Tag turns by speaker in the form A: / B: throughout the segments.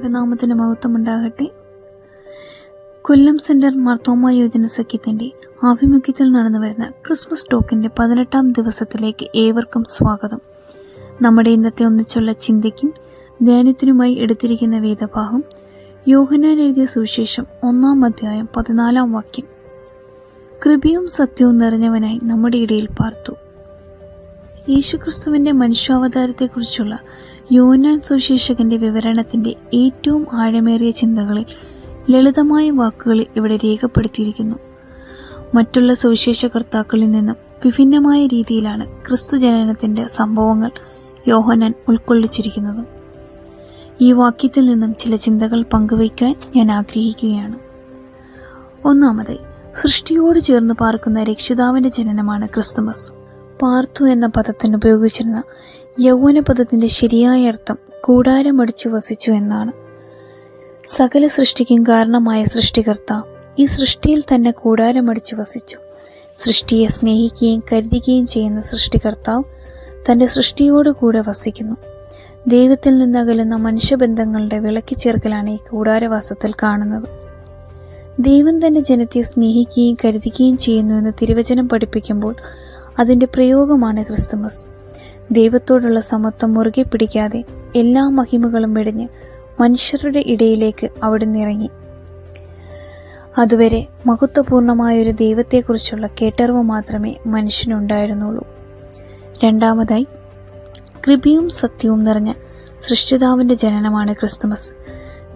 A: നാമത്തിന് മഹത്വമുണ്ടാകട്ടെ. കൊല്ലം സെന്റർ മാർത്തോമ യുവജന സഖ്യത്തിന്റെ ആഭിമുഖ്യത്തിൽ നടന്നു വരുന്ന ക്രിസ്മസ് ടോക്കിന്റെ 18ാം ദിവസത്തിലേക്ക് ഏവർക്കും സ്വാഗതം. നമ്മുടെ ഇന്നത്തെ ഒന്നിച്ചുള്ള ചിന്തയ്ക്കും ധ്യാനത്തിനുമായി എടുത്തിരിക്കുന്ന വേദഭാഗം യോഹന്നാൻ എഴുതിയ സുവിശേഷം 1-ാം അധ്യായം 14-ാം വാക്യം. കൃപയും സത്യവും നിറഞ്ഞവനായി നമ്മുടെ ഇടയിൽ പാർത്തു. യേശുക്രിസ്തുവിന്റെ മനുഷ്യാവതാരത്തെക്കുറിച്ചുള്ള യോഹന്നാൻ സുവിശേഷകന്റെ വിവരണത്തിന്റെ ഏറ്റവും ആഴമേറിയ ചിന്തകളെ ലളിതമായ വാക്കുകളിൽ ഇവിടെ രേഖപ്പെടുത്തിയിരിക്കുന്നു. മറ്റുള്ള സുവിശേഷകർത്താക്കളിൽ നിന്നും വിഭിന്നമായ രീതിയിലാണ് ക്രിസ്തു ജനനത്തിന്റെ സംഭവങ്ങൾ യോഹന്നാൻ ഉൾക്കൊള്ളിച്ചിരിക്കുന്നത്. ഈ വാക്യത്തിൽ നിന്നും ചില ചിന്തകൾ പങ്കുവയ്ക്കാൻ ഞാൻ ആഗ്രഹിക്കുകയാണ്. ഒന്നാമതായി, സൃഷ്ടിയോട് ചേർന്ന് പാർക്കുന്ന രക്ഷിതാവിന്റെ ജനനമാണ് ക്രിസ്തുമസ്. പാർത്തു എന്ന പദത്തിന് ഉപയോഗിച്ചിരുന്ന യൗവന പദത്തിന്റെ ശരിയായ അർത്ഥം കൂടാരമടിച്ചു വസിച്ചു എന്നാണ്. സകല സൃഷ്ടിക്കും കാരണമായ സൃഷ്ടികർത്താവ് ഈ സൃഷ്ടിയിൽ തന്നെ കൂടാരമടിച്ചു വസിച്ചു. സൃഷ്ടിയെ സ്നേഹിക്കുകയും കരുതുകയും ചെയ്യുന്ന സൃഷ്ടികർത്താവ് തന്റെ സൃഷ്ടിയോടുകൂടെ വസിക്കുന്നു. ദൈവത്തിൽ നിന്നകലുന്ന മനുഷ്യബന്ധങ്ങളുടെ വിളക്കിച്ചേർക്കലാണ് ഈ കൂടാരവാസത്തിൽ കാണുന്നത്. ദൈവം തന്റെ ജനത്തെ സ്നേഹിക്കുകയും കരുതുകയും ചെയ്യുന്നു എന്ന് തിരുവചനം പഠിപ്പിക്കുമ്പോൾ അതിന്റെ പ്രയോഗമാണ് ക്രിസ്തുമസ്. ദൈവത്തോടുള്ള സമത്വം മുറുകെ പിടിക്കാതെ എല്ലാ മഹിമകളും വെടിഞ്ഞ് മനുഷ്യരുടെ ഇടയിലേക്ക് അവിടുന്ന് ഇറങ്ങി. അതുവരെ മഹത്വപൂർണമായൊരു ദൈവത്തെക്കുറിച്ചുള്ള കേട്ടറിവ് മാത്രമേ മനുഷ്യനുണ്ടായിരുന്നുള്ളൂ. രണ്ടാമതായി, കൃപയും സത്യവും നിറഞ്ഞ സൃഷ്ടിതാവിന്റെ ജനനമാണ് ക്രിസ്തുമസ്.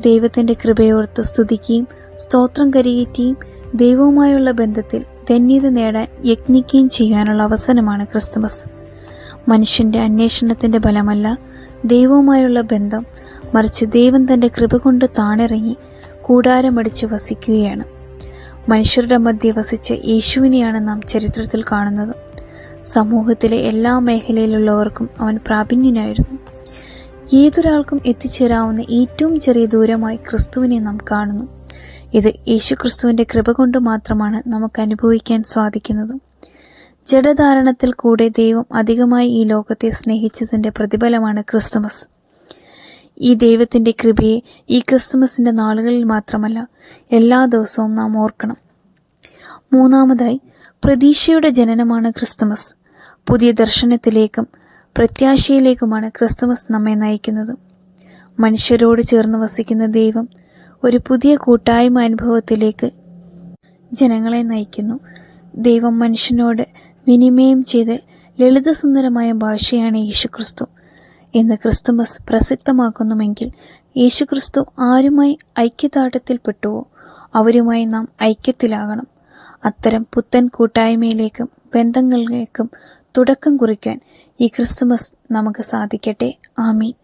A: ദൈവത്തിന്റെ കൃപയോർത്ത് സ്തുതിക്കുകയും സ്തോത്രം കരയേറ്റുകയും ദൈവവുമായുള്ള ബന്ധത്തിൽ ധന്യത നേടാൻ യത്നിക്കുകയും ചെയ്യാനുള്ള അവസരമാണ് ക്രിസ്തുമസ്. മനുഷ്യന്റെ അന്വേഷണത്തിന്റെ ഫലമല്ല ദൈവവുമായുള്ള ബന്ധം, മറിച്ച് ദൈവം തന്റെ കൃപ കൊണ്ട് താണിറങ്ങി കൂടാരമടിച്ച് വസിക്കുകയാണ്. മനുഷ്യരുടെ മധ്യേ വസിച്ച യേശുവിനെയാണ് നാം ചരിത്രത്തിൽ കാണുന്നത്. സമൂഹത്തിലെ എല്ലാ മേഖലയിലുള്ളവർക്കും അവൻ പ്രാപിന്യനായിരുന്നു. ഏതൊരാൾക്കും എത്തിച്ചേരാവുന്ന ഏറ്റവും ചെറിയ ദൂരമായി ക്രിസ്തുവിനെ നാം കാണുന്നു. ഇത് യേശുക്രിസ്തുവിന്റെ കൃപ കൊണ്ട് മാത്രമാണ് നമുക്ക് അനുഭവിക്കാൻ സാധിക്കുന്നത്. ജഡധാരണത്തിൽ കൂടെ ദൈവം അധികമായി ഈ ലോകത്തെ സ്നേഹിച്ചതിന്റെ പ്രതിഫലമാണ് ക്രിസ്തുമസ്. ഈ ദൈവത്തിന്റെ കൃപയെ ഈ ക്രിസ്തുമസിന്റെ നാളുകളിൽ മാത്രമല്ല, എല്ലാ ദിവസവും നാം ഓർക്കണം. മൂന്നാമതായി, പ്രതീക്ഷയുടെ ജനനമാണ് ക്രിസ്തുമസ്. പുതിയ ദർശനത്തിലേക്കും പ്രത്യാശയിലേക്കുമാണ് ക്രിസ്തുമസ് നമ്മെ നയിക്കുന്നത്. മനുഷ്യരോട് ചേർന്ന് വസിക്കുന്ന ദൈവം ഒരു പുതിയ കൂട്ടായ്മ അനുഭവത്തിലേക്ക് ജനങ്ങളെ നയിക്കുന്നു. ദൈവം മനുഷ്യനോട് വിനിമയം ചെയ്ത് ലളിതസുന്ദരമായ ഭാഷയാണ് യേശുക്രിസ്തു. ഇന്ന് ക്രിസ്തുമസ് പ്രസക്തമാക്കുന്നുവെങ്കിൽ യേശുക്രിസ്തു ആരുമായി ഐക്യദാർഢ്യത്തിൽപ്പെട്ടുവോ അവരുമായി നാം ഐക്യത്തിലാകണം. അത്തരം പുത്തൻ കൂട്ടായ്മയിലേക്കും ബന്ധങ്ങളിലേക്കും തുടക്കം കുറിക്കാൻ ഈ ക്രിസ്തുമസ് നമുക്ക് സാധിക്കട്ടെ. ആമീൻ.